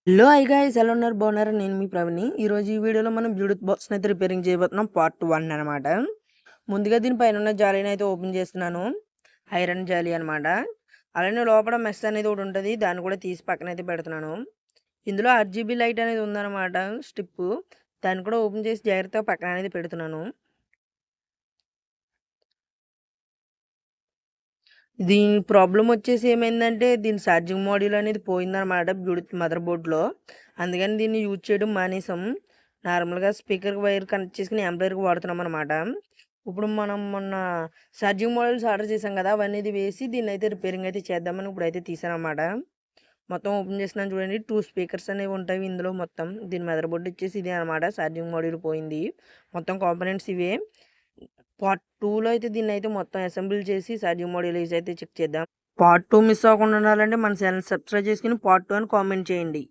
Hello hi guys, ఎలా ఉన్నారు? బాగున్నారా? నేను మీ ప్రవీణ్ని. ఈరోజు ఈ వీడియోలో మనం బ్లూటూత్ బాక్స్ని అయితే రిపేరింగ్ చేయబోతున్నాం, పార్ట్ 1 అనమాట. ముందుగా దీనిపైన ఉన్న జాలీని అయితే ఓపెన్ చేస్తున్నాను, ఐరన్ జాలీ అనమాట. అలానే లోపల మెస్ అనేది ఒకటి ఉంటుంది, దాన్ని కూడా తీసి పక్కన అయితే పెడుతున్నాను. ఇందులో RGB లైట్ అనేది ఉందన్నమాట, స్ట్రిప్. దాన్ని కూడా ఓపెన్ చేసి జాగ్రత్తగా పక్కన అనేది పెడుతున్నాను. దీని ప్రాబ్లం వచ్చేసి ఏమైందంటే, దీని ఛార్జింగ్ మాడ్యూల్ అనేది పోయిందనమాట బ్లూటూత్ మదర్ బోర్డ్లో. అందుకని దీన్ని యూజ్ చేయడం మానేసాం. నార్మల్గా స్పీకర్కి వైర్ కనెక్ట్ చేసుకుని యాంప్లిఫైయర్కి వాడుతున్నాం అనమాట. ఇప్పుడు మనం మొన్న ఛార్జింగ్ మాడ్యూల్స్ ఆర్డర్ చేసాం కదా, అవన్నీ వేసి దీన్ని అయితే రిపేరింగ్ అయితే చేద్దామని ఇప్పుడైతే తీసానమాట. మొత్తం ఓపెన్ చేసినాను చూడండి, 2 స్పీకర్స్ అనేవి ఉంటాయి ఇందులో. మొత్తం దీని మదర్ బోర్డ్ వచ్చేసి ఇదే అనమాట. ఛార్జింగ్ మాడ్యూల్ పోయింది, మొత్తం కాంపోనెంట్స్ ఇవే. పార్ట్ 2లో అయితే దీన్ని అయితే మొత్తం అసెంబుల్ చేసి ఛార్జింగ్ మాడ్యూల్ అయితే చెక్ చేద్దాం. పార్ట్ 2 మిస్ అవ్వకుండా ఉండాలంటే మన ఛానల్ సబ్స్క్రైబ్ చేసుకుని పార్ట్ 2 అని కామెంట్ చేయండి.